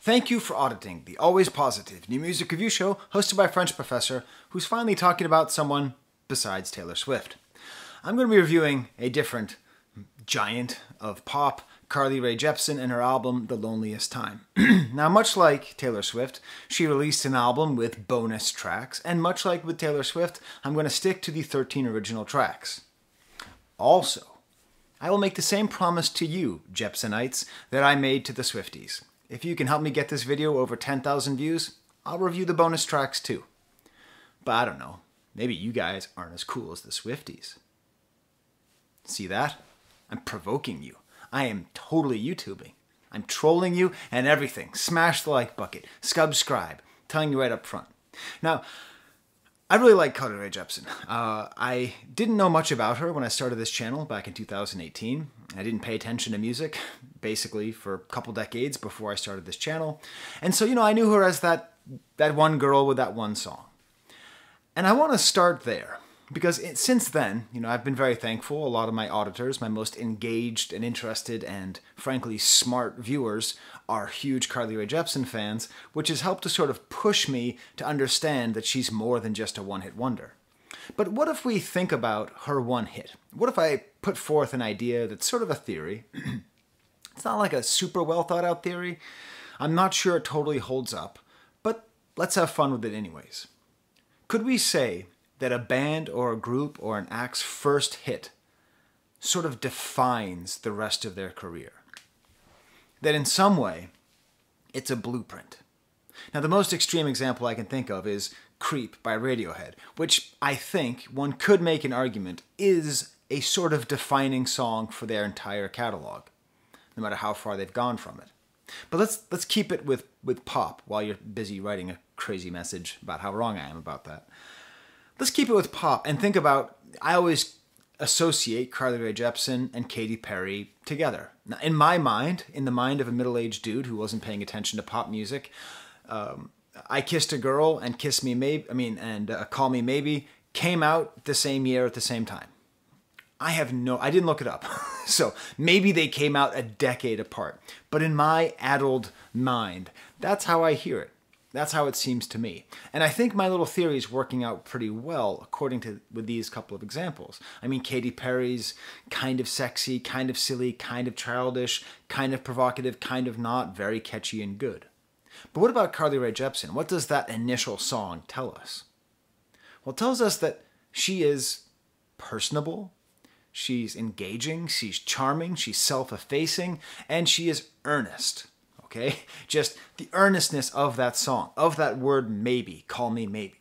Thank you for auditing the always positive new music review show hosted by a French professor who's finally talking about someone besides Taylor Swift. I'm going to be reviewing a different giant of pop, Carly Rae Jepsen, and her album The Loneliest Time. Now, much like Taylor Swift, she released an album with bonus tracks, and much like with Taylor Swift, I'm going to stick to the 13 original tracks. Also, I will make the same promise to you, Jepsenites, that I made to the Swifties. If you can help me get this video over 10,000 views, I'll review the bonus tracks too. But I don't know, maybe you guys aren't as cool as the Swifties. See that? I'm provoking you. I am totally YouTubing. I'm trolling you and everything. Smash the like bucket. Subscribe. Telling you right up front. Now, I really like Carly Rae Jepsen. I didn't know much about her when I started this channel back in 2018. I didn't pay attention to music, basically, for a couple decades before I started this channel. And so, I knew her as that one girl with that one song. And I want to start there. Because since then, I've been very thankful. A lot of my auditors, my most engaged and interested and, frankly, smart viewers are huge Carly Rae Jepsen fans, which has helped to sort of push me to understand that she's more than just a one-hit wonder. But what if we think about her one hit? What if I put forth an idea that's sort of a theory? It's not like a super well thought out theory. I'm not sure it totally holds up, but let's have fun with it anyways. Could we say that a band or a group or an act's first hit sort of defines the rest of their career? That in some way, it's a blueprint. Now, the most extreme example I can think of is Creep by Radiohead, which I think one could make an argument is a sort of defining song for their entire catalog, no matter how far they've gone from it. But let's keep it with pop while you're busy writing a crazy message about how wrong I am about that. Let's keep it with pop and think about, I always associate Carly Rae Jepsen and Katy Perry together. Now, in my mind, in the mind of a middle-aged dude who wasn't paying attention to pop music, I Kissed a Girl and Call Me Maybe came out the same year at the same time. I didn't look it up. So maybe they came out a decade apart. But in my addled mind, that's how I hear it. That's how it seems to me. And I think my little theory is working out pretty well according with these couple of examples. I mean, Katy Perry's kind of sexy, kind of silly, kind of childish, kind of provocative, kind of not, very catchy and good. But what about Carly Rae Jepsen? What does that initial song tell us? Well, it tells us that she is personable, she's engaging, she's charming, she's self-effacing, and she is earnest. Okay? Just the earnestness of that song, of that word maybe, call me maybe.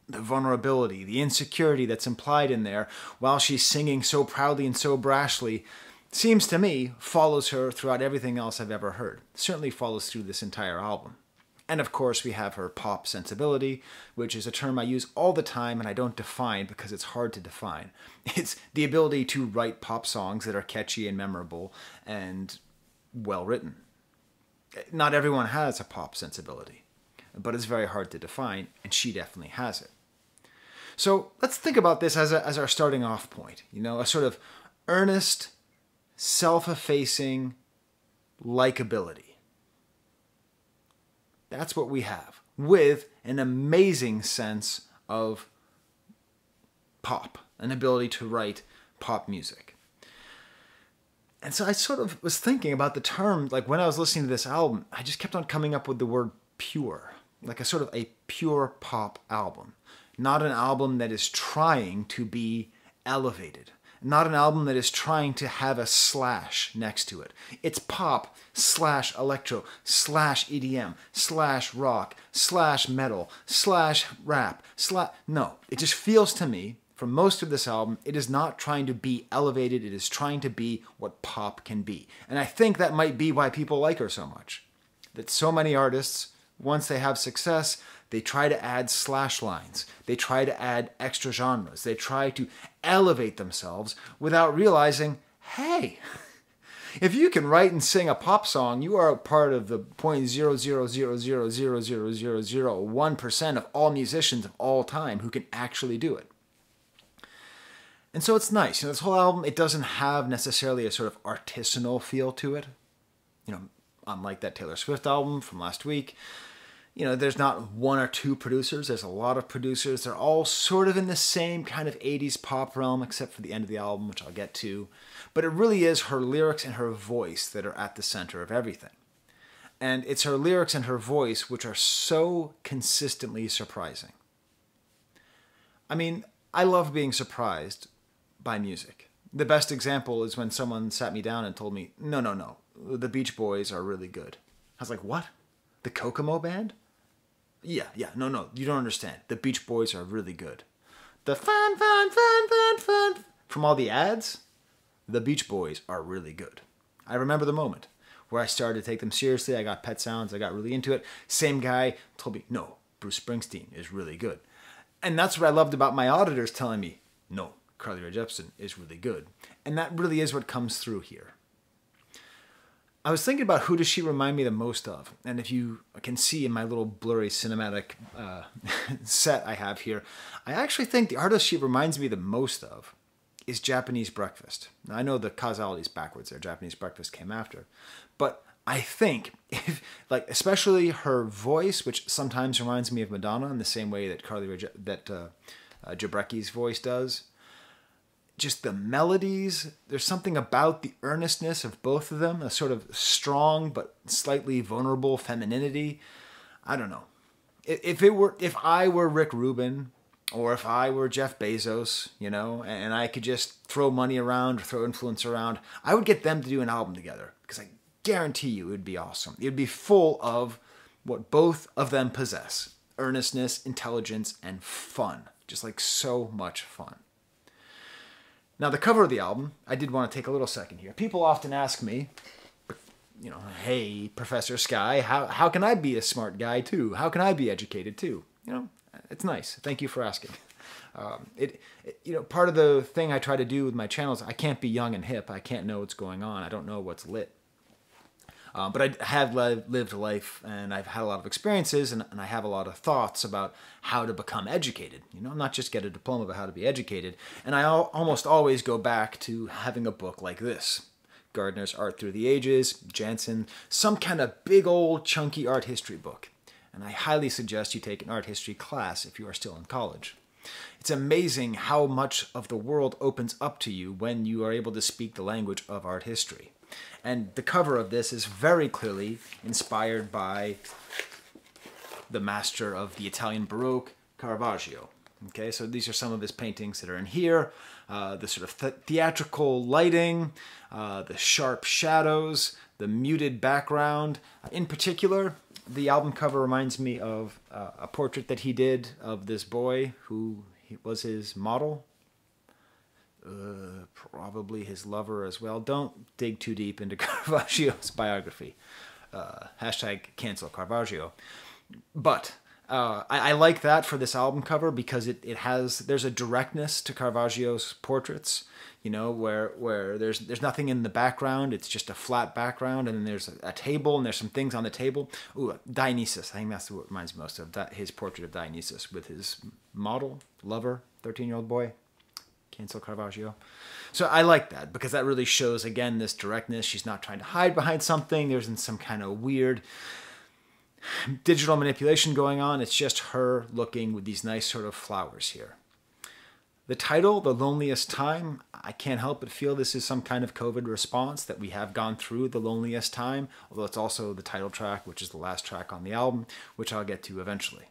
The vulnerability, the insecurity that's implied in there while she's singing so proudly and so brashly seems to me follows her throughout everything else I've ever heard. Certainly follows through this entire album. And of course we have her pop sensibility, which is a term I use all the time and I don't define because it's hard to define. It's the ability to write pop songs that are catchy and memorable and well written. Not everyone has a pop sensibility, but it's very hard to define, and she definitely has it. So let's think about this as our starting off point, a sort of earnest, self-effacing likability. That's what we have, with an amazing sense of pop, an ability to write pop music. And so I sort of was thinking about the term, like when I was listening to this album, I just kept on coming up with the word pure, like a sort of a pure pop album. Not an album that is trying to be elevated. Not an album that is trying to have a slash next to it. It's pop / electro / EDM / rock / metal / rap / No, it just feels to me, for most of this album, it is not trying to be elevated, it is trying to be what pop can be. And I think that might be why people like her so much. That so many artists, once they have success, they try to add slash lines. They try to add extra genres. They try to elevate themselves without realizing, hey, if you can write and sing a pop song, you are a part of the 0.000000001% of all musicians of all time who can actually do it. And so it's nice. This whole album, it doesn't have necessarily a sort of artisanal feel to it. unlike that Taylor Swift album from last week. You know, there's not one or two producers. There's a lot of producers. They're all sort of in the same kind of 80s pop realm, except for the end of the album, which I'll get to. But it really is her lyrics and her voice that are at the center of everything. And it's her lyrics and her voice which are so consistently surprising. I mean, I love being surprised by music. The best example is when someone sat me down and told me, no, the Beach Boys are really good. I was like, what? The Kokomo Band? Yeah, no, you don't understand. The Beach Boys are really good. The fun from all the ads? The Beach Boys are really good. I remember the moment where I started to take them seriously. I got Pet Sounds. I got really into it. Same guy told me, no, Bruce Springsteen is really good. And that's what I loved about my auditors telling me, no, Carly Rae Jepsen is really good. And that really is what comes through here. I was thinking about who does she remind me the most of. And if you can see in my little blurry cinematic set I have here, I actually think the artist she reminds me the most of is Japanese Breakfast. Now, I know the causality is backwards there. Japanese Breakfast came after. But I think, especially her voice, which sometimes reminds me of Madonna in the same way that Jabrecki's voice does, just the melodies, there's something about the earnestness of both of them, a sort of strong but slightly vulnerable femininity. I don't know. If I were Rick Rubin, or if I were Jeff Bezos, you know, and I could just throw money around or throw influence around, I would get them to do an album together, because I guarantee you it would be awesome. It would be full of what both of them possess: earnestness, intelligence, and fun. Just like so much fun. Now, the cover of the album, I did want to take a little second here. People often ask me, you know, hey, Professor Sky, how can I be a smart guy too? How can I be educated too? You know, it's nice. Thank you for asking. You know, part of the thing I try to do with my channel is I can't be young and hip. I can't know what's going on. I don't know what's lit. But I have lived life, and I've had a lot of experiences, and I have a lot of thoughts about how to become educated. You know, not just get a diploma, but how to be educated. And I almost always go back to having a book like this. Gardner's Art Through the Ages, Jepsen, some kind of big old chunky art history book. And I highly suggest you take an art history class if you are still in college. It's amazing how much of the world opens up to you when you are able to speak the language of art history. And the cover of this is very clearly inspired by the master of the Italian Baroque, Caravaggio. Okay, so these are some of his paintings that are in here. The sort of theatrical lighting, the sharp shadows, the muted background. In particular, the album cover reminds me of a portrait that he did of this boy who was his model. Probably his lover as well. Don't dig too deep into Caravaggio's biography. Hashtag cancel Caravaggio. But I like that for this album cover because there's a directness to Caravaggio's portraits, you know, where there's nothing in the background. It's just a flat background, and then there's a table, and there's some things on the table. Ooh, Dionysus. I think that's what reminds me most of his portrait of Dionysus with his model, lover, 13-year-old boy. Cancel Caravaggio. So I like that because that really shows, again, this directness. She's not trying to hide behind something. There isn't some kind of weird digital manipulation going on. It's just her looking with these nice sort of flowers here. The title, The Loneliest Time, I can't help but feel this is some kind of COVID response, that we have gone through the loneliest time, although it's also the title track, which is the last track on the album, which I'll get to eventually.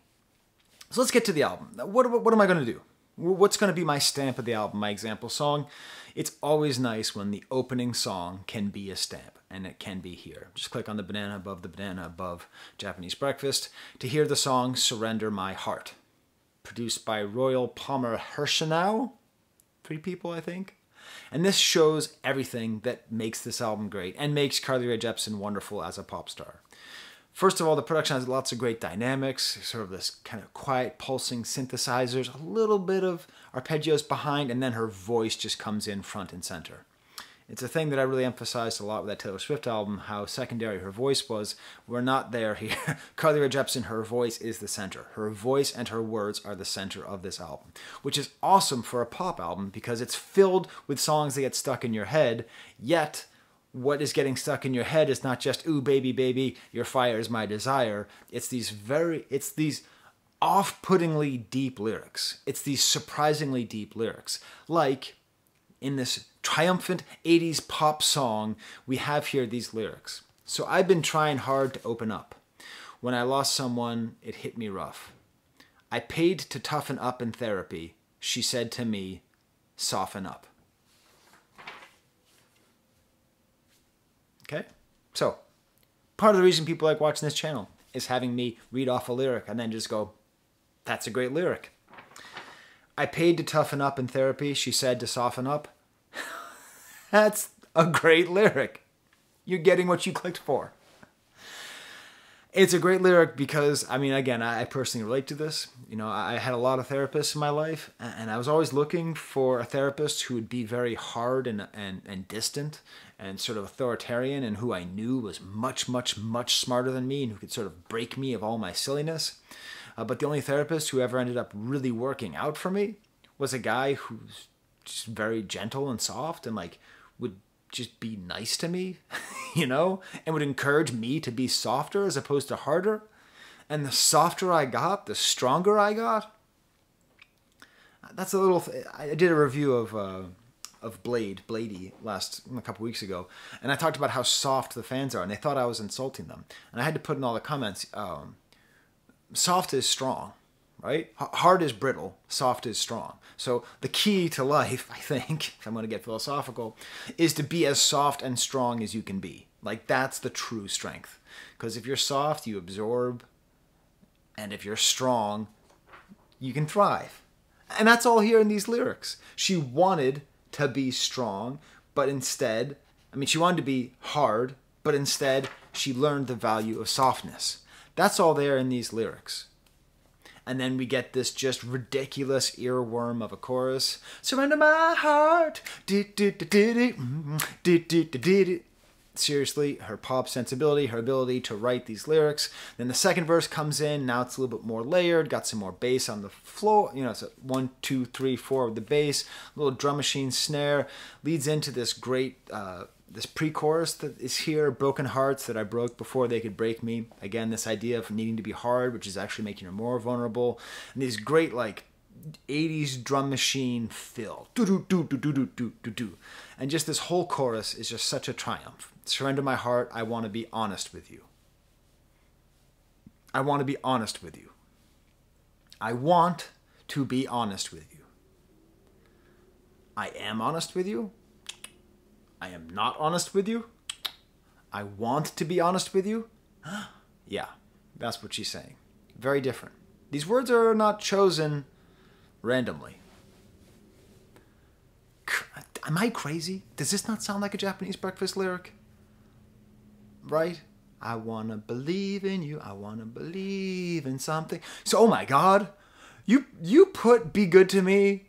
So let's get to the album. What am I going to do? What's going to be my stamp of the album, my example song? It's always nice when the opening song can be a stamp, and it can be here. Just click on the banana above Japanese Breakfast to hear the song Surrender My Heart. Produced by Royal Palmer Hirschenau. 3 people, I think. And this shows everything that makes this album great and makes Carly Rae Jepsen wonderful as a pop star. First of all, the production has lots of great dynamics, sort of this kind of quiet, pulsing synthesizers, a little bit of arpeggios behind, and then her voice just comes in front and center. It's a thing that I really emphasized a lot with that Taylor Swift album, how secondary her voice was. We're not there here. Carly Rae Jepsen, her voice is the center. Her voice and her words are the center of this album, which is awesome for a pop album because it's filled with songs that get stuck in your head, yet what is getting stuck in your head is not just, ooh, baby, baby, your fire is my desire. It's these off-puttingly deep lyrics. It's these surprisingly deep lyrics. Like, in this triumphant 80s pop song, we have here these lyrics. So I've been trying hard to open up. When I lost someone, it hit me rough. I paid to toughen up in therapy. She said to me, soften up. Okay? So, part of the reason people like watching this channel is having me read off a lyric and then just go, that's a great lyric. I paid to toughen up in therapy. She said to soften up. That's a great lyric. You're getting what you clicked for. It's a great lyric because, I mean, again, I personally relate to this. You know, I had a lot of therapists in my life, and I was always looking for a therapist who would be very hard and distant and sort of authoritarian, and who I knew was much, much, much smarter than me and who could sort of break me of all my silliness. But the only therapist who ever ended up really working out for me was a guy who's just very gentle and soft and like would just be nice to me, you know, and would encourage me to be softer as opposed to harder. And the softer I got, the stronger I got. That's a little. I did a review of Bladey a couple weeks ago, and I talked about how soft the fans are, and they thought I was insulting them. And I had to put in all the comments. Soft is strong, right? Hard is brittle, soft is strong. So the key to life, I think, if I'm going to get philosophical, is to be as soft and strong as you can be. Like, that's the true strength. Because if you're soft, you absorb. And if you're strong, you can thrive. And that's all here in these lyrics. She wanted to be strong, but instead, she wanted to be hard, but instead she learned the value of softness. That's all there in these lyrics. And then we get this just ridiculous earworm of a chorus. Surrender my heart. Seriously, her pop sensibility, her ability to write these lyrics. Then the second verse comes in. Now it's a little bit more layered. Got some more bass on the floor. You know, it's a 1, 2, 3, 4 of the bass. A little drum machine snare. Leads into this great... this pre-chorus that is here, broken hearts that I broke before they could break me. Again, this idea of needing to be hard, which is actually making her more vulnerable. And these great, like, 80s drum machine fill. Do-do-do-do-do-do-do-do. And just this whole chorus is just such a triumph. Surrender my heart, I want to be honest with you. I want to be honest with you. I want to be honest with you. I am honest with you. I am not honest with you. I want to be honest with you. Yeah, that's what she's saying. Very different. These words are not chosen randomly. Am I crazy? Does this not sound like a Japanese breakfast lyric? Right? I want to believe in you. I want to believe in something. So, oh my God, you put Be Good to Me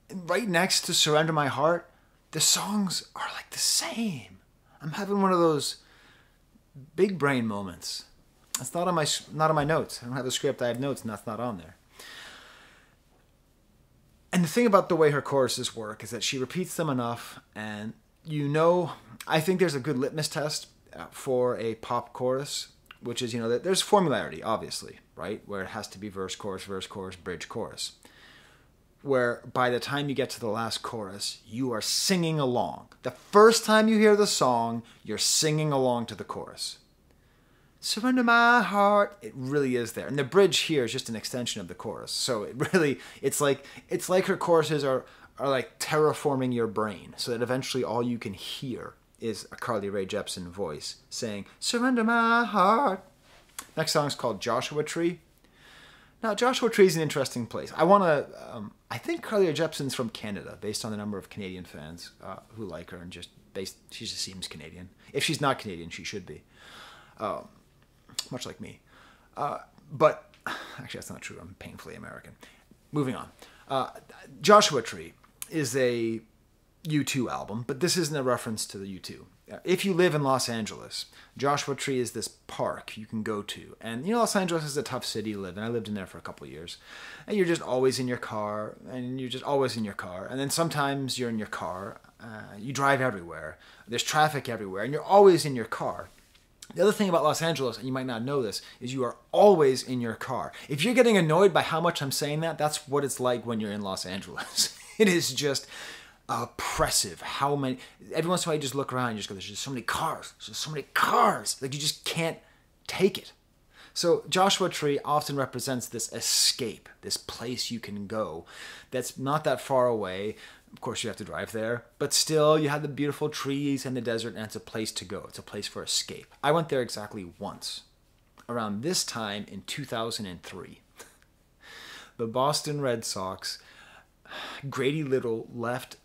right next to Surrender My Heart. The songs are like the same. I'm having one of those big brain moments. That's not on my notes. I don't have a script. I have notes, and that's not on there. And the thing about the way her choruses work is that she repeats them enough, and you know, I think there's a good litmus test for a pop chorus, which is, you know, that there's formularity, obviously, right? Where it has to be verse, chorus, bridge, chorus. Where by the time you get to the last chorus, you are singing along. The first time you hear the song, you're singing along to the chorus. Surrender my heart, it really is there. And the bridge here is just an extension of the chorus. So it's like her choruses are like terraforming your brain, so that eventually all you can hear is a Carly Rae Jepsen voice saying, surrender my heart. Next song is called Joshua Tree. Now, Joshua Tree is an interesting place. I think Carly Rae Jepsen's from Canada, based on the number of Canadian fans who like her, and she just seems Canadian. If she's not Canadian, she should be. Much like me. But, actually that's not true, I'm painfully American. Moving on. Joshua Tree is a U2 album, but this isn't a reference to the U2. if you live in Los Angeles, Joshua Tree is this park you can go to. And you know, Los Angeles is a tough city to live in. I lived in there for a couple of years. And you're just always in your car, and you're just always in your car. And then sometimes you're in your car, you drive everywhere, there's traffic everywhere, and you're always in your car. The other thing about Los Angeles, and you might not know this, is you are always in your car. If you're getting annoyed by how much I'm saying that, that's what it's like when you're in Los Angeles. It is just oppressive how many. Every once in a while you just look around and you just go, there's just so many cars. There's just so many cars. Like, you just can't take it. So Joshua Tree often represents this escape, this place you can go that's not that far away. Of course, you have to drive there, but still you have the beautiful trees and the desert, and it's a place to go. It's a place for escape. I went there exactly once, around this time in 2003. The Boston Red Sox, Grady Little left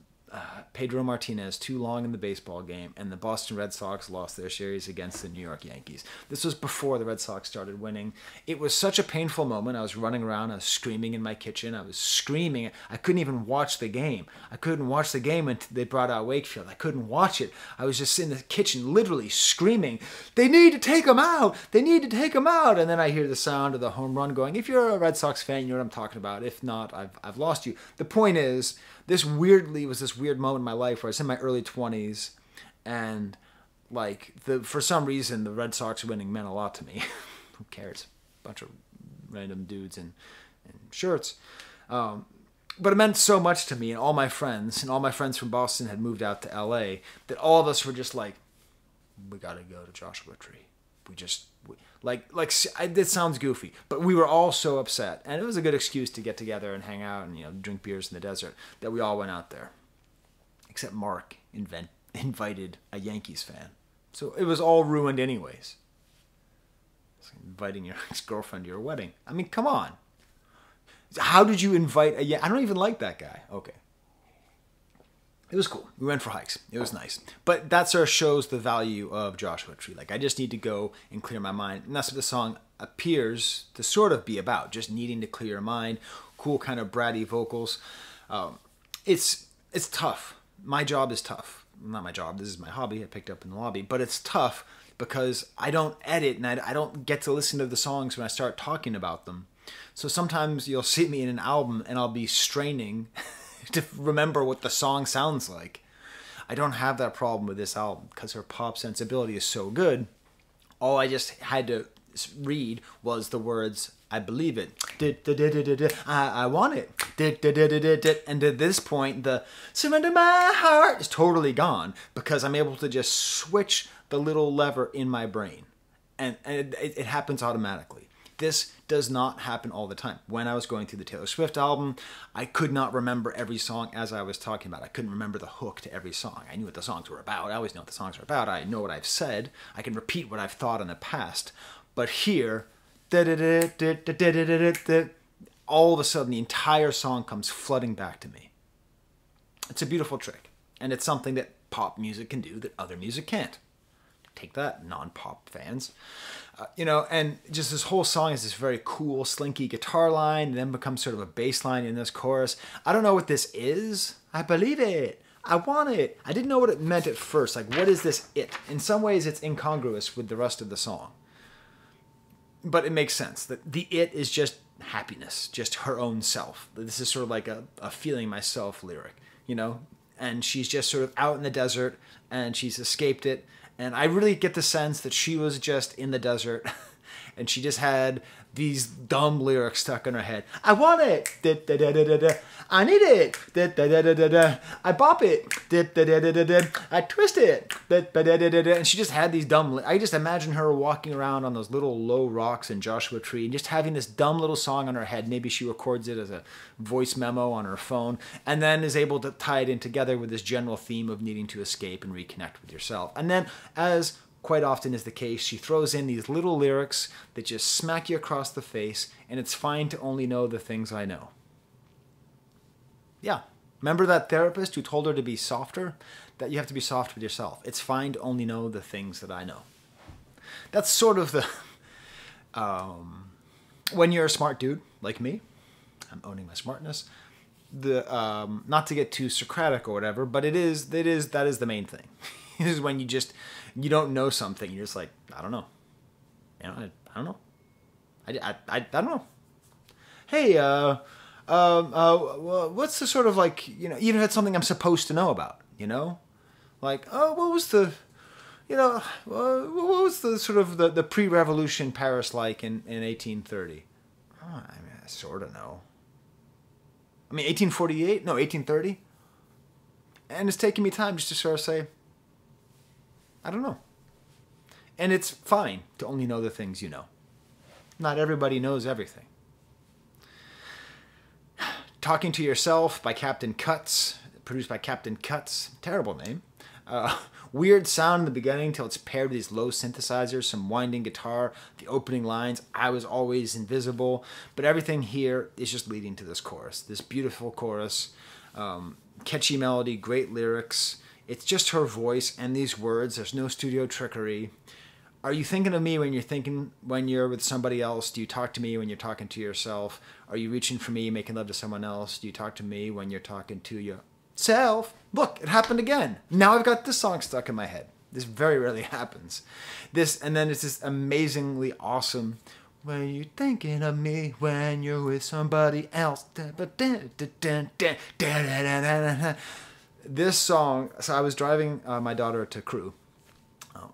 Pedro Martinez too long in the baseball game, and the Boston Red Sox lost their series against the New York Yankees. This was before the Red Sox started winning. It was such a painful moment. I was running around. I was screaming in my kitchen. I was screaming. I couldn't even watch the game. I couldn't watch the game until they brought out Wakefield. I couldn't watch it. I was just in the kitchen literally screaming, they need to take him out. They need to take him out. And then I hear the sound of the home run going. If you're a Red Sox fan, you know what I'm talking about. If not, I've lost you. The point is, this weirdly was this weird moment in my life where I was in my early 20s, and like for some reason the Red Sox winning meant a lot to me. Who cares? A bunch of random dudes in shirts. But it meant so much to me and all my friends from Boston had moved out to LA that all of us were just like, we gotta go to Joshua Tree. It sounds goofy, but we were all so upset, and it was a good excuse to get together and hang out and drink beers in the desert, that we all went out there. Except Mark invited a Yankees fan, so it was all ruined anyways. It's like inviting your ex-girlfriend to your wedding. I mean, come on. How did you invite I don't even like that guy. Okay. It was cool. We went for hikes. It was nice. But that sort of shows the value of Joshua Tree. Like, I just need to go and clear my mind. And that's what the song appears to sort of be about. Just needing to clear your mind. Cool kind of bratty vocals. It's tough. My job is tough. Not my job. This is my hobby. I picked up in the lobby. But it's tough because I don't edit and I don't get to listen to the songs when I start talking about them. So sometimes you'll see me in an album and I'll be straining to remember what the song sounds like. I don't have that problem with this album because her pop sensibility is so good. All I just had to read was the words, I believe it, I want it, and at this point the surrender my heart is totally gone because I'm able to just switch the little lever in my brain, and it happens automatically. This does not happen all the time. When I was going through the Taylor Swift album, I could not remember every song as I was talking about. I couldn't remember the hook to every song. I knew what the songs were about. I always know what the songs are about. I know what I've said. I can repeat what I've thought in the past. But here, all of a sudden, the entire song comes flooding back to me. It's a beautiful trick. And it's something that pop music can do that other music can't. Take that, non-pop fans. And just this whole song is this very cool, slinky guitar line, and then becomes sort of a bass line in this chorus. I don't know what this is. I believe it. I want it. I didn't know what it meant at first. Like, what is this it? In some ways, it's incongruous with the rest of the song. But it makes sense. That the it is just happiness, just her own self. This is sort of like a feeling myself lyric, And she's just sort of out in the desert, and she's escaped it. And I really get the sense that she was just in the desert and she just had these dumb lyrics stuck in her head. I want it. I need it. I bop it. I twist it. And she just had these dumb. I just imagine her walking around on those little low rocks in Joshua Tree and just having this dumb little song on her head. Maybe she records it as a voice memo on her phone and then is able to tie it in together with this general theme of needing to escape and reconnect with yourself. And then, as quite often is the case, she throws in these little lyrics that just smack you across the face, and it's fine to only know the things I know. Yeah. Remember that therapist who told her to be softer? That you have to be soft with yourself. It's fine to only know the things that I know. That's sort of the... when you're a smart dude, like me, I'm owning my smartness, not to get too Socratic or whatever, but that is the main thing. This is when you don't know something. You're just like, I don't know. I don't know. I don't know. Hey, what's the sort of like, even if it's something I'm supposed to know about, Like, oh, what was the sort of the pre-revolution Paris like in 1830? Oh, I mean, I sort of know. I mean, 1848? No, 1830? And it's taking me time just to sort of say, I don't know. And it's fine to only know the things you know. Not everybody knows everything. Talking to Yourself by Captain Cuts, produced by Captain Cuts. Terrible name. Weird sound in the beginning till it's paired with these low synthesizers, some winding guitar, the opening lines, I was always invisible. But everything here is just leading to this chorus, this beautiful chorus. Catchy melody, great lyrics. It's just her voice and these words. There's no studio trickery. Are you thinking of me when you're with somebody else? Do you talk to me when you're talking to yourself? Are you reaching for me, making love to someone else? Do you talk to me when you're talking to yourself? Look, it happened again. Now I've got this song stuck in my head. This very rarely happens. And then it's this amazingly awesome, when you're thinking of me when you're with somebody else. This song, so I was driving my daughter to Crew.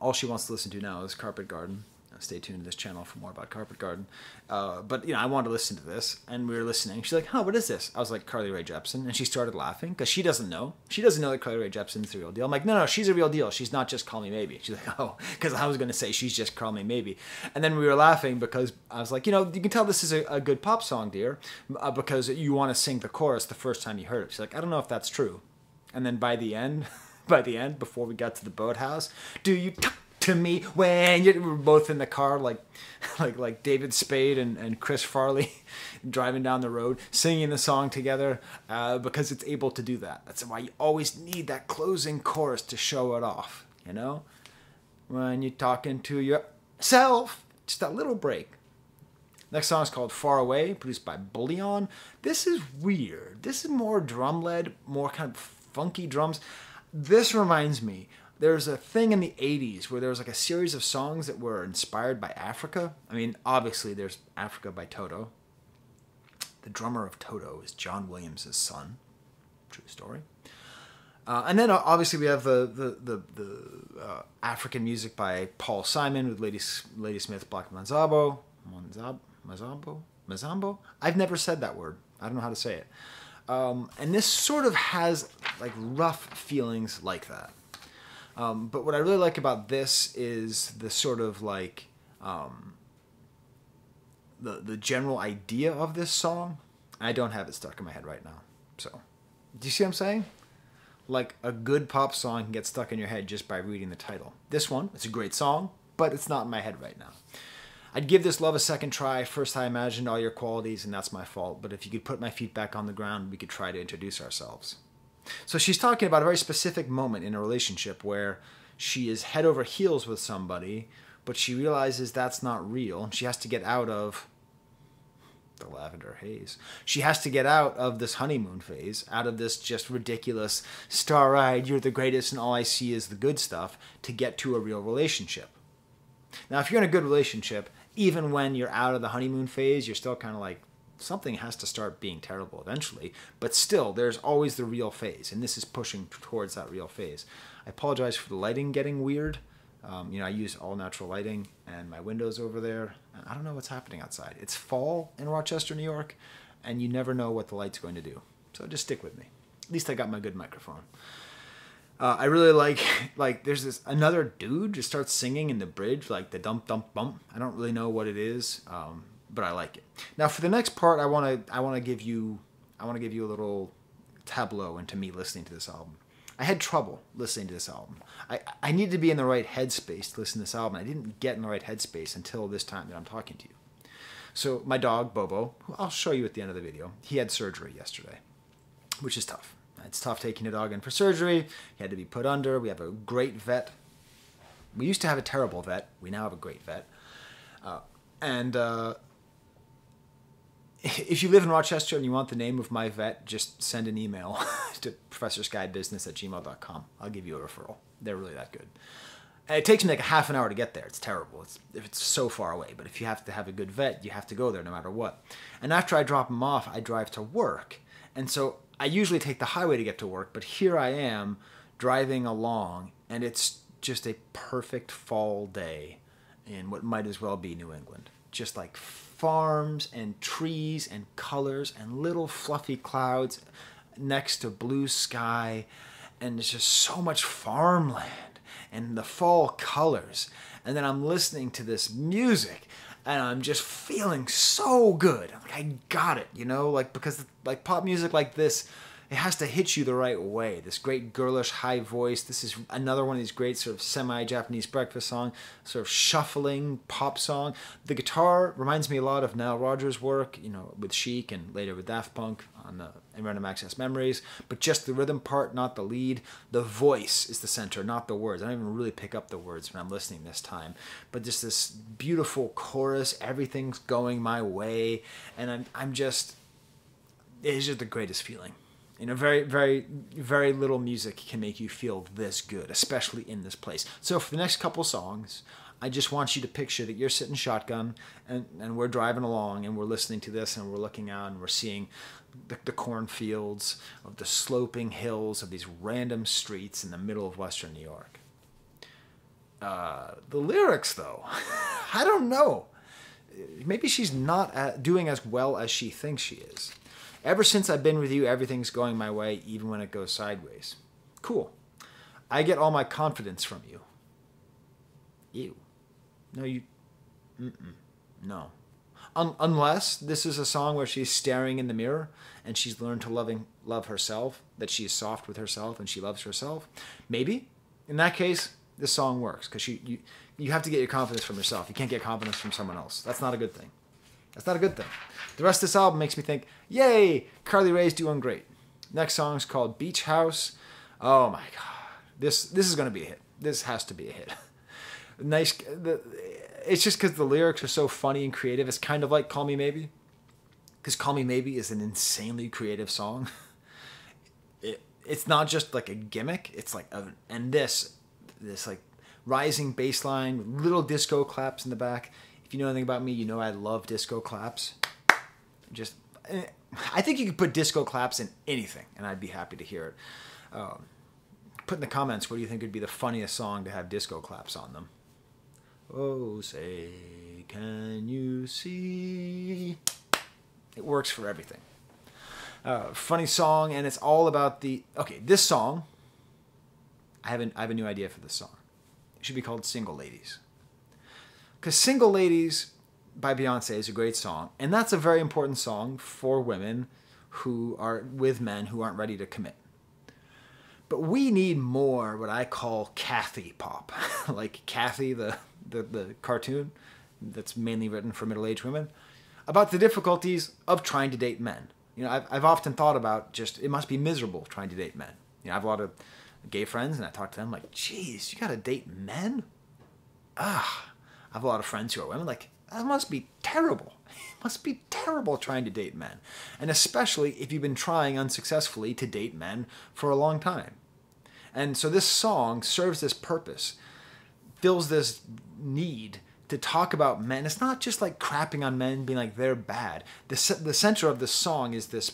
All she wants to listen to now is Carpet Garden. Stay tuned to this channel for more about Carpet Garden. But, I wanted to listen to this, and we were listening. She's like, huh, what is this? I was like, Carly Rae Jepsen. And she started laughing, because she doesn't know. She doesn't know that Carly Rae Jepsen's the real deal. I'm like, no, she's a real deal. She's not just Call Me Maybe. She's like, oh, because I was going to say she's just Call Me Maybe. And then we were laughing because I was like, you can tell this is a good pop song, dear, because you want to sing the chorus the first time you heard it. She's like, I don't know if that's true. And then by the end, before we got to the boathouse, do you talk to me when we were both in the car, like David Spade and Chris Farley driving down the road, singing the song together, because it's able to do that. That's why you always need that closing chorus to show it off, When you're talking to yourself, just that little break. Next song is called Far Away, produced by Bullion. This is weird. This is more drum-led, more kind of funky drums. This reminds me, there's a thing in the 80s where there was like a series of songs that were inspired by Africa. I mean, obviously there's Africa by Toto. The drummer of Toto is John Williams' son. True story. And then obviously we have the African music by Paul Simon with Lady Smith, Black Mazambo. Mazambo? I've never said that word. I don't know how to say it. And this sort of has like rough feelings like that. But what I really like about this is the sort of like the general idea of this song. I don't have it stuck in my head right now. So, do you see what I'm saying? Like a good pop song can get stuck in your head just by reading the title. This one, it's a great song, but it's not in my head right now. I'd give this love a second try. First I imagined all your qualities, and that's my fault. But if you could put my feet back on the ground, we could try to introduce ourselves. So she's talking about a very specific moment in a relationship where she is head over heels with somebody, but she realizes that's not real. She has to get out of the lavender haze. She has to get out of this honeymoon phase, out of this just ridiculous, star-eyed, you're the greatest and all I see is the good stuff, to get to a real relationship. Now, if you're in a good relationship, even when you're out of the honeymoon phase, you're still kind of like, something has to start being terrible eventually, but still, there's always the real phase, and this is pushing towards that real phase. I apologize for the lighting getting weird. I use all natural lighting, and my window's over there. I don't know what's happening outside. It's fall in Rochester, New York, and you never know what the light's going to do. So just stick with me. At least I got my good microphone. I really like there's this another dude just starts singing in the bridge, like the dump dump bump. I don't really know what it is, but I like it. Now for the next part, I want to give you a little tableau into me listening to this album. I had trouble listening to this album. I needed to be in the right headspace to listen to this album. I didn't get in the right headspace until this time that I'm talking to you. So my dog, Bobo, who I'll show you at the end of the video, he had surgery yesterday, which is tough. It's tough taking a dog in for surgery. He had to be put under. We have a great vet. We used to have a terrible vet. We now have a great vet. If you live in Rochester and you want the name of my vet, just send an email to professorskybusiness@gmail.com. I'll give you a referral. They're really that good. And it takes me like a half an hour to get there. It's terrible. It's so far away. But if you have to have a good vet, you have to go there no matter what. And after I drop them off, I drive to work. And so I usually take the highway to get to work, but here I am driving along, and it's just a perfect fall day in what might as well be New England. Just like farms and trees and colors and little fluffy clouds next to blue sky, and it's just so much farmland and the fall colors. And then I'm listening to this music, and I'm just feeling so good. I'm like, I got it, you know, like, because like pop music like this, it has to hit you the right way. This great girlish high voice. This is another one of these great sort of semi-Japanese breakfast song, sort of shuffling pop song. The guitar reminds me a lot of Nile Rodgers' work, you know, with Chic and later with Daft Punk on Random Access Memories. But just the rhythm part, not the lead. The voice is the center, not the words. I don't even really pick up the words when I'm listening this time. But just this beautiful chorus, everything's going my way, and I'm just, it's just the greatest feeling. You know, very, very, very little music can make you feel this good, especially in this place. So for the next couple songs, I just want you to picture that you're sitting shotgun and we're driving along and we're listening to this and we're looking out and we're seeing the cornfields of the sloping hills of these random streets in the middle of Western New York. The lyrics, though, I don't know. Maybe she's not doing as well as she thinks she is. Ever since I've been with you, everything's going my way, even when it goes sideways. Cool. I get all my confidence from you. Ew. No, you... No. Unless this is a song where she's staring in the mirror and she's learned to love herself, that she is soft with herself and she loves herself. Maybe. In that case, this song works, because you have to get your confidence from yourself. You can't get confidence from someone else. That's not a good thing. That's not a good thing. The rest of this album makes me think, yay, Carly Rae's doing great. Next song's called Beach House. Oh my God. This is going to be a hit. This has to be a hit. Nice. It's just because the lyrics are so funny and creative. It's kind of like Call Me Maybe. Because Call Me Maybe is an insanely creative song. It's not just like a gimmick. It's like, and this like rising bass line with little disco claps in the back. If you know anything about me, you know I love disco claps. I think you could put disco claps in anything, and I'd be happy to hear it. Put in the comments, what do you think would be the funniest song to have disco claps on them? Oh, say, can you see? It works for everything. Funny song, and it's all about okay, this song, I have a new idea for this song. It should be called Single Ladies. Because Single Ladies by Beyonce is a great song, and that's a very important song for women who are with men who aren't ready to commit. But we need more what I call Cathy pop. Like Cathy, the cartoon that's mainly written for middle-aged women, about the difficulties of trying to date men. You know, I've often thought about it must be miserable trying to date men. You know, I have a lot of gay friends, and I talk to them like, geez, you gotta date men? I have a lot of friends who are women, like, that must be terrible. It must be terrible trying to date men. And especially if you've been trying unsuccessfully to date men for a long time. And so this song serves this purpose, fills this need to talk about men. It's not just like crapping on men, being like they're bad. The center of the song is this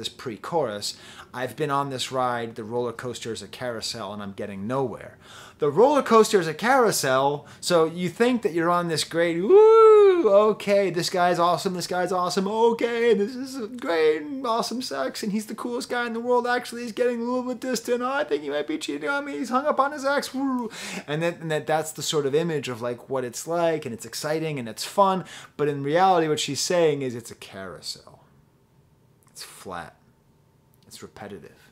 pre-chorus. I've been on this ride, the roller coaster is a carousel, and I'm getting nowhere. The roller coaster is a carousel, so you think that you're on this great, woo, okay, this guy's awesome, okay, this is great, awesome sex, and he's the coolest guy in the world. Actually, he's getting a little bit distant. Oh, I think he might be cheating on me. He's hung up on his ex, woo. And that's the sort of image of like what it's like, and it's exciting, and it's fun, but in reality, what she's saying is it's a carousel. It's flat. It's repetitive.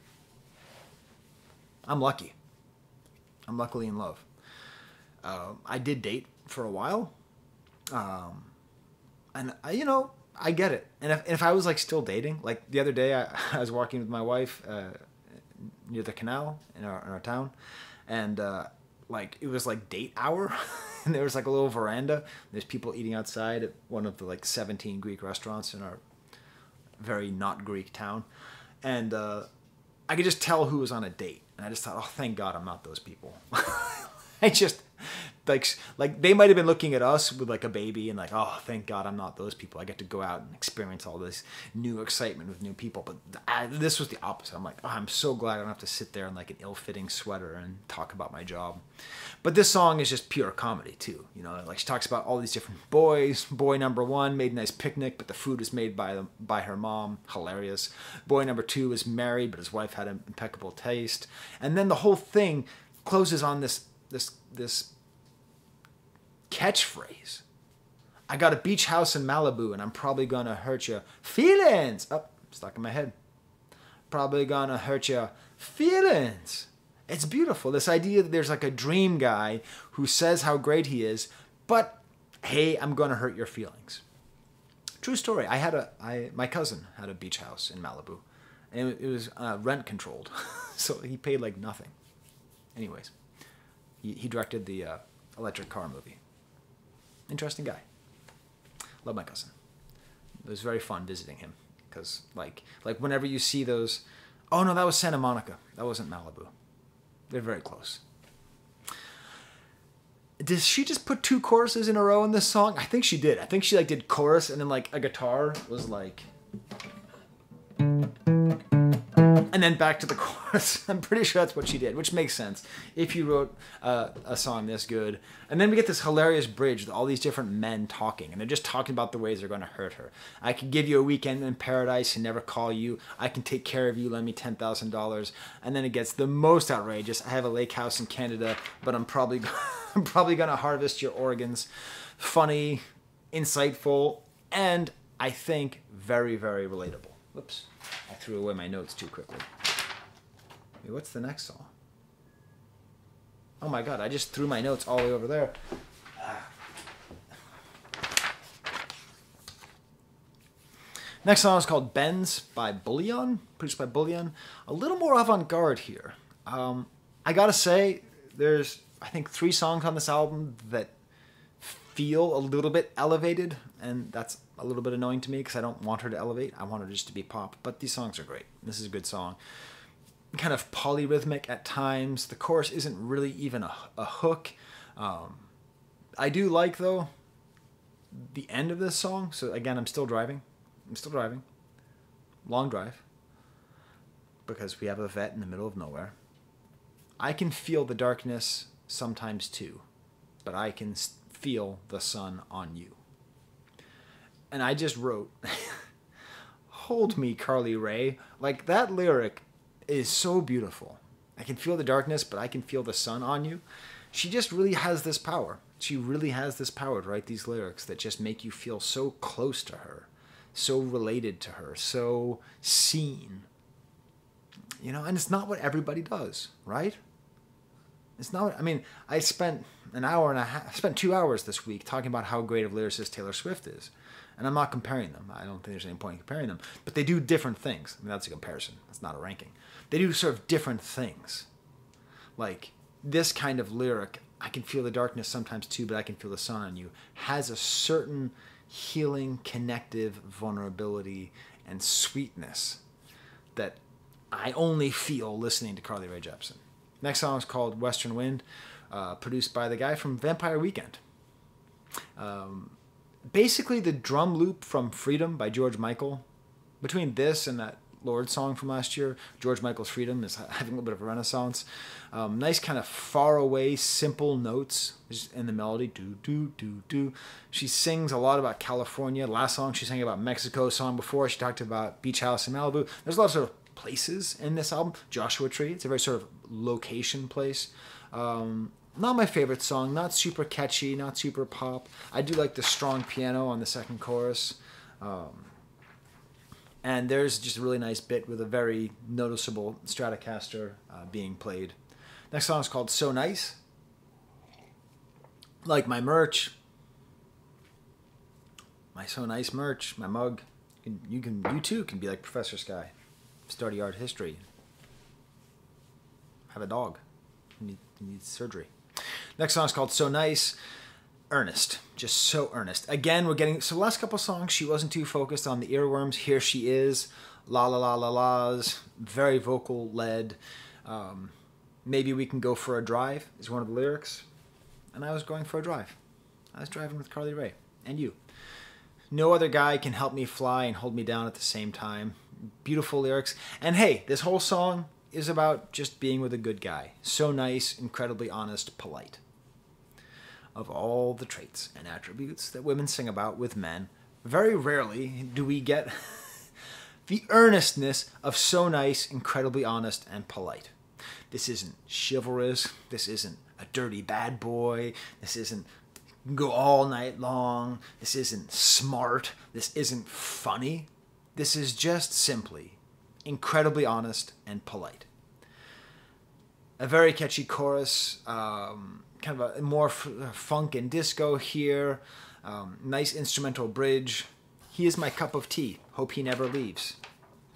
I'm lucky. I'm luckily in love. I did date for a while. And I get it. And if I was like still dating, like the other day I was walking with my wife near the canal in our town, and like it was like date hour, and there was like a little veranda. There's people eating outside at one of the like 17 Greek restaurants in our very not Greek town, and I could just tell who was on a date. And I just thought, oh, thank God I'm not those people. I just, like they might have been looking at us with like a baby and like, oh, thank God I'm not those people. I get to go out and experience all this new excitement with new people. But this was the opposite. I'm like, oh, I'm so glad I don't have to sit there in like an ill-fitting sweater and talk about my job. But this song is just pure comedy too. You know, like she talks about all these different boys. Boy number 1 made a nice picnic, but the food was made by her mom. Hilarious. Boy number 2 was married, but his wife had an impeccable taste. And then the whole thing closes on this catchphrase. I got a beach house in Malibu and I'm probably gonna hurt your feelings. Oh, stuck in my head. Probably gonna hurt your feelings. It's beautiful. This idea that there's like a dream guy who says how great he is, but hey, I'm gonna hurt your feelings. True story. My cousin had a beach house in Malibu, and it was rent controlled, so he paid like nothing. Anyways, he directed the electric car movie. Interesting guy. Love my cousin. It was very fun visiting him because like whenever you see those, oh no, that was Santa Monica. That wasn't Malibu. They're very close. Did she just put 2 choruses in a row in this song? I think she did. I think she like did chorus and then like a guitar was like, and then back to the chorus. I'm pretty sure that's what she did, which makes sense if you wrote a song this good. And then we get this hilarious bridge with all these different men talking, and they're just talking about the ways they're going to hurt her. I can give you a weekend in paradise and never call you. I can take care of you. Lend me $10,000. And then it gets the most outrageous. I have a lake house in Canada, but I'm probably going to harvest your organs. Funny, insightful, and I think very, very relatable. Whoops. I threw away my notes too quickly. Wait, what's the next song? Oh my God, I just threw my notes all the way over there. Next song is called Benz by Bullion, produced by Bullion. A little more avant-garde here. I gotta say, there's, I think, 3 songs on this album that feel a little bit elevated, and that's a little bit annoying to me because I don't want her to elevate. I want her just to be pop, but these songs are great. This is a good song. Kind of polyrhythmic at times. The chorus isn't really even a hook. I do like, though, the end of this song. So again, I'm still driving. Long drive. Because we have a vet in the middle of nowhere. I can feel the darkness sometimes too, but I can feel the sun on you. And I just wrote, hold me, Carly Rae. Like, that lyric is so beautiful. I can feel the darkness, but I can feel the sun on you. She just really has this power. She really has this power to write these lyrics that just make you feel so close to her, so related to her, so seen. You know, and it's not what everybody does, right? It's not, I mean, I spent 2 hours this week talking about how great of a lyricist Taylor Swift is. And I'm not comparing them. I don't think there's any point in comparing them. But they do different things. I mean, that's a comparison. That's not a ranking. They do sort of different things. Like, this kind of lyric, I can feel the darkness sometimes too, but I can feel the sun on you, has a certain healing, connective vulnerability and sweetness that I only feel listening to Carly Rae Jepsen. Next song is called Western Wind, produced by the guy from Vampire Weekend. Basically the drum loop from Freedom by George Michael. Between this and that Lorde song from last year, George Michael's Freedom is having a little bit of a renaissance. Nice kind of far away, simple notes in the melody. Do, do, do, do. She sings a lot about California. Last song she sang about Mexico. Song before she talked about Beach House in Malibu. There's a lot of sort of places in this album. Joshua Tree, it's a very sort of location place. Not my favorite song, not super catchy, not super pop. I do like the strong piano on the second chorus. And there's just a really nice bit with a very noticeable Stratocaster being played. Next song is called So Nice. Like my merch. My So Nice merch, my mug. You too can be like Professor Sky. Study art history. Have a dog. You need surgery. Next song is called So Nice. Earnest. Just so earnest. Again, we're getting... So the last couple songs, she wasn't too focused on the earworms. Here she is. La la la la la's. Very vocal led. Maybe we can go for a drive is one of the lyrics. And I was going for a drive. I was driving with Carly Rae. And you. No other guy can help me fly and hold me down at the same time. Beautiful lyrics. And hey, this whole song is about just being with a good guy. So nice, incredibly honest, polite. Of all the traits and attributes that women sing about with men, very rarely do we get the earnestness of so nice, incredibly honest, and polite. This isn't chivalrous. This isn't a dirty bad boy. This isn't go all night long. This isn't smart. This isn't funny. This is just simply incredibly honest and polite. A very catchy chorus, kind of a more funk and disco here. Nice instrumental bridge. He is my cup of tea. Hope he never leaves.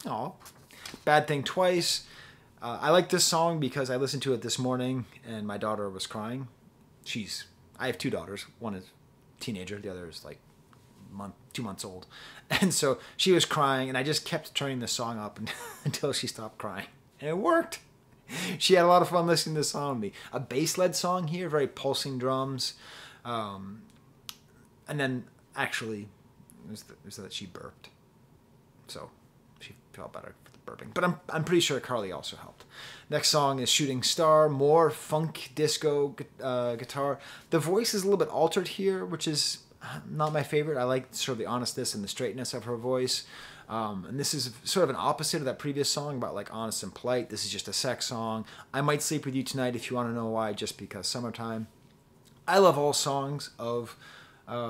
Aw. Bad Thing Twice. I like this song because I listened to it this morning and my daughter was crying. I have two daughters. One is a teenager. The other is like 2 months old. And so she was crying and I just kept turning the song up until she stopped crying. And it worked. She had a lot of fun listening to this song with me. A bass-led song here, very pulsing drums. And then actually, it was that she burped. So she felt better for the burping. But I'm pretty sure Carly also helped. Next song is Shooting Star, more funk disco guitar. The voice is a little bit altered here, which is not my favorite. I like sort of the honestness and the straightness of her voice. And this is sort of an opposite of that previous song about like honest and polite. This is just a sex song. I Might Sleep With You Tonight if you want to know why, just because summertime. I love all songs of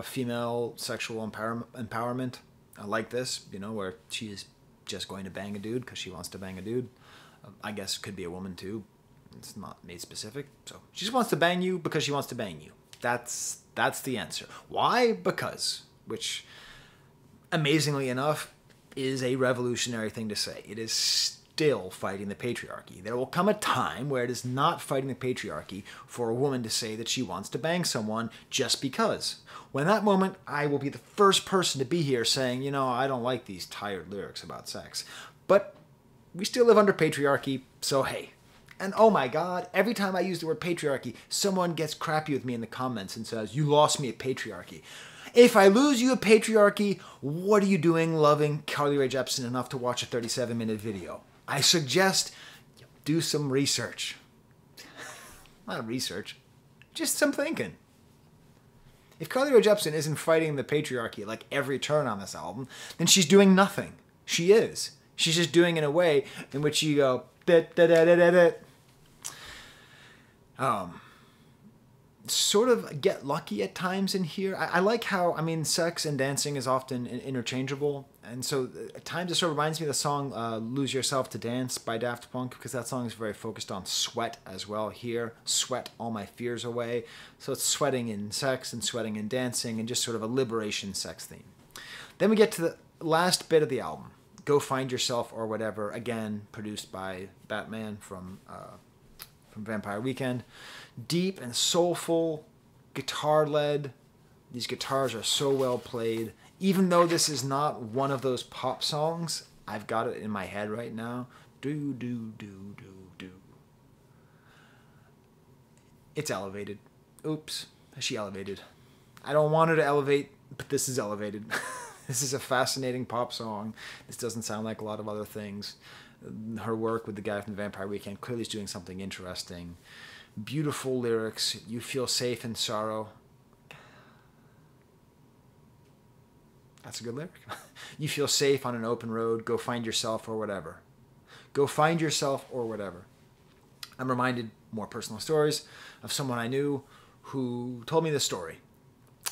female sexual empowerment. I like this, you know, where she is just going to bang a dude because she wants to bang a dude. I guess it could be a woman too. It's not made specific. So she just wants to bang you because she wants to bang you. That's the answer. Why? Because, which amazingly enough is a revolutionary thing to say. It is still fighting the patriarchy. There will come a time where it is not fighting the patriarchy for a woman to say that she wants to bang someone just because. When that moment, I will be the first person to be here saying, you know, I don't like these tired lyrics about sex. But we still live under patriarchy, so hey. And oh my God, every time I use the word patriarchy, someone gets crappy with me in the comments and says, you lost me at patriarchy. If I lose you at patriarchy, what are you doing loving Carly Rae Jepsen enough to watch a 37-minute video? I suggest do some research. Not research, just some thinking. If Carly Rae Jepsen isn't fighting the patriarchy like every turn on this album, then she's doing nothing. She is. She's just doing it in a way in which you go, da-da-da-da-da-da. Sort of get lucky at times in here. I like how, I mean, sex and dancing is often interchangeable. And so at times it sort of reminds me of the song Lose Yourself to Dance by Daft Punk, because that song is very focused on sweat as well here. Sweat all my fears away. So it's sweating in sex and sweating in dancing and just sort of a liberation sex theme. Then we get to the last bit of the album, Go Find Yourself or Whatever, again produced by Batman from Vampire Weekend. Deep and soulful, guitar-led. These guitars are so well played. Even though this is not one of those pop songs, I've got it in my head right now. Do, do, do, do, do. It's elevated. Oops, she elevated. I don't want her to elevate, but this is elevated. This is a fascinating pop song. This doesn't sound like a lot of other things. Her work with the guy from the Vampire Weekend clearly is doing something interesting. Beautiful lyrics. You feel safe in sorrow. That's a good lyric. You feel safe on an open road. Go find yourself or whatever. Go find yourself or whatever. I'm reminded, more personal stories, of someone I knew who told me this story.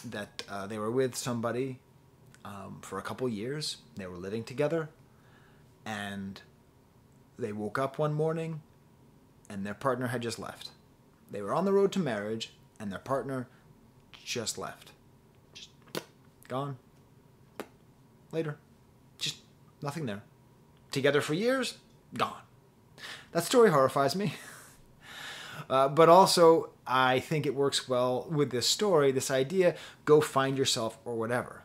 That they were with somebody for a couple years. They were living together. And they woke up one morning and their partner had just left. They were on the road to marriage and their partner just left. Just gone. Later. Just nothing there. Together for years, gone. That story horrifies me. But also, I think it works well with this story, this idea, go find yourself or whatever.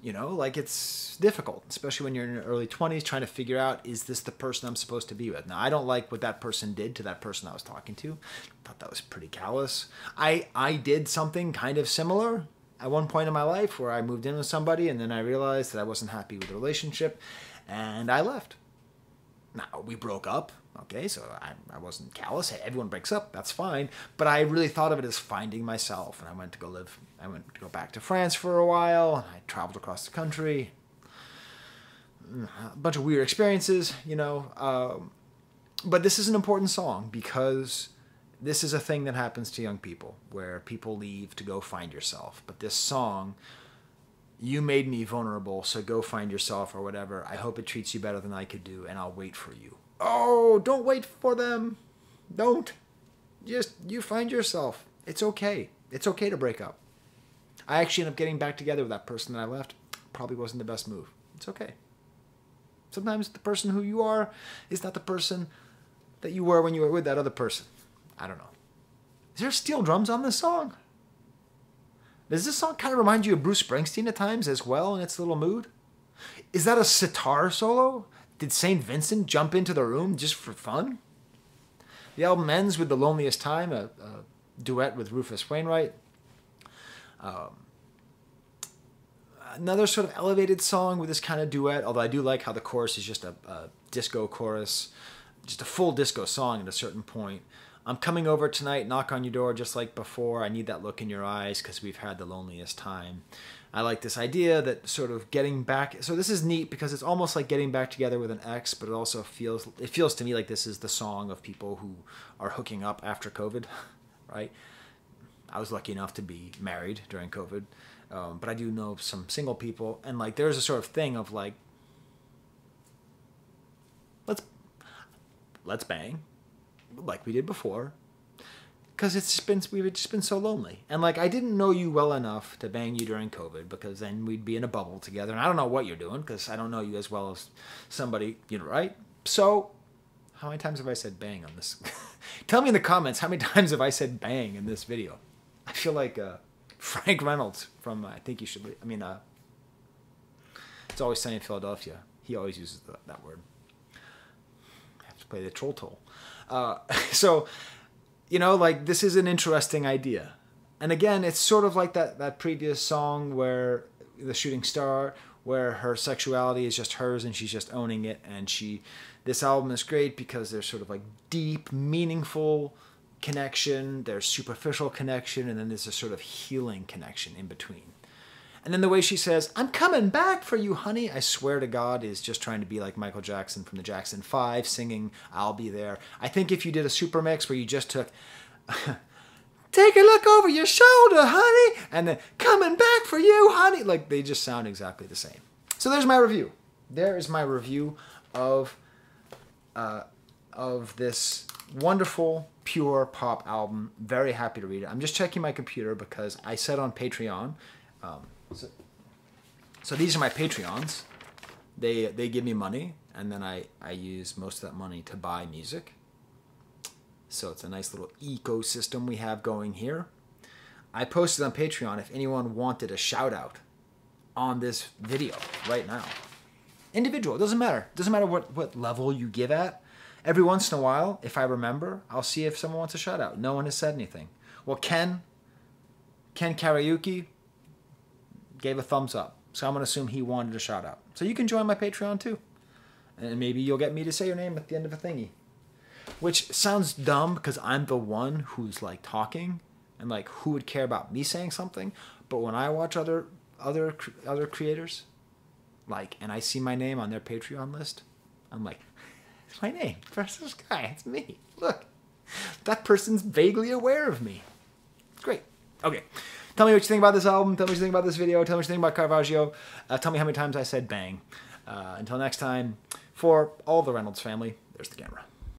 You know, like it's difficult, especially when you're in your early 20s trying to figure out, is this the person I'm supposed to be with? Now, I don't like what that person did to that person I was talking to. I thought that was pretty callous. I did something kind of similar at one point in my life where I moved in with somebody and then I realized that I wasn't happy with the relationship and I left. Now, we broke up. Okay, so I wasn't callous. Hey, everyone breaks up. That's fine. But I really thought of it as finding myself. And I went to go back to France for a while. And I traveled across the country. A bunch of weird experiences, you know. But this is an important song because this is a thing that happens to young people where people leave to go find yourself. But this song, you made me vulnerable, so go find yourself or whatever. I hope it treats you better than I could do, and I'll wait for you. Oh, don't wait for them. Don't. Just, you find yourself. It's okay. It's okay to break up. I actually ended up getting back together with that person that I left. Probably wasn't the best move. It's okay. Sometimes the person who you are is not the person that you were when you were with that other person. I don't know. Is there steel drums on this song? Does this song kind of remind you of Bruce Springsteen at times as well in its little mood? Is that a sitar solo? Did St. Vincent jump into the room just for fun? The album ends with The Loneliest Time, a duet with Rufus Wainwright. Another sort of elevated song with this kind of duet, although I do like how the chorus is just a disco chorus, just a full disco song at a certain point. I'm coming over tonight, knock on your door just like before. I need that look in your eyes because we've had the loneliest time. I like this idea that sort of getting back. So this is neat because it's almost like getting back together with an ex, but it also feels to me like this is the song of people who are hooking up after COVID, right? I was lucky enough to be married during COVID, but I do know some single people, and like there's a sort of thing of like, let's bang, like we did before. Because we've just been so lonely. And like, I didn't know you well enough to bang you during COVID because then we'd be in a bubble together. And I don't know what you're doing because I don't know you as well as somebody, you know, right? So how many times have I said bang on this? Tell me in the comments, how many times have I said bang in this video? I feel like Frank Reynolds from I Think You Should Leave. I mean, It's Always Sunny in Philadelphia. He always uses that word. I have to play the troll toll. So... You know, like, this is an interesting idea. And again, it's sort of like that previous song where The Shooting Star, where her sexuality is just hers and she's just owning it. And this album is great because there's sort of like deep, meaningful connection, there's superficial connection, and then there's a sort of healing connection in between. And then the way she says, I'm coming back for you, honey, I swear to God, is just trying to be like Michael Jackson from the Jackson 5 singing I'll Be There. I think if you did a super mix where you just took, take a look over your shoulder, honey, and then coming back for you, honey, like they just sound exactly the same. So there's my review. There is my review of this wonderful, pure pop album. Very happy to read it. I'm just checking my computer because I said on Patreon, so these are my Patreons. They give me money, and then I use most of that money to buy music. So it's a nice little ecosystem we have going here. I posted on Patreon if anyone wanted a shout out on this video right now. Individual, it doesn't matter. It doesn't matter what level you give at. Every once in a while, if I remember, I'll see if someone wants a shout out. No one has said anything. Well, Ken Karaoke gave a thumbs up. So I'm going to assume he wanted a shout out. So you can join my Patreon too. And maybe you'll get me to say your name at the end of a thingy. Which sounds dumb because I'm the one who's like talking. And like, who would care about me saying something? But when I watch other creators, like, and I see my name on their Patreon list, I'm like, it's my name. First this guy, it's me. Look, that person's vaguely aware of me. It's great. Okay. Tell me what you think about this album. Tell me what you think about this video. Tell me what you think about Caravaggio. Tell me how many times I said bang. Until next time, for all the Reynolds family, there's the camera.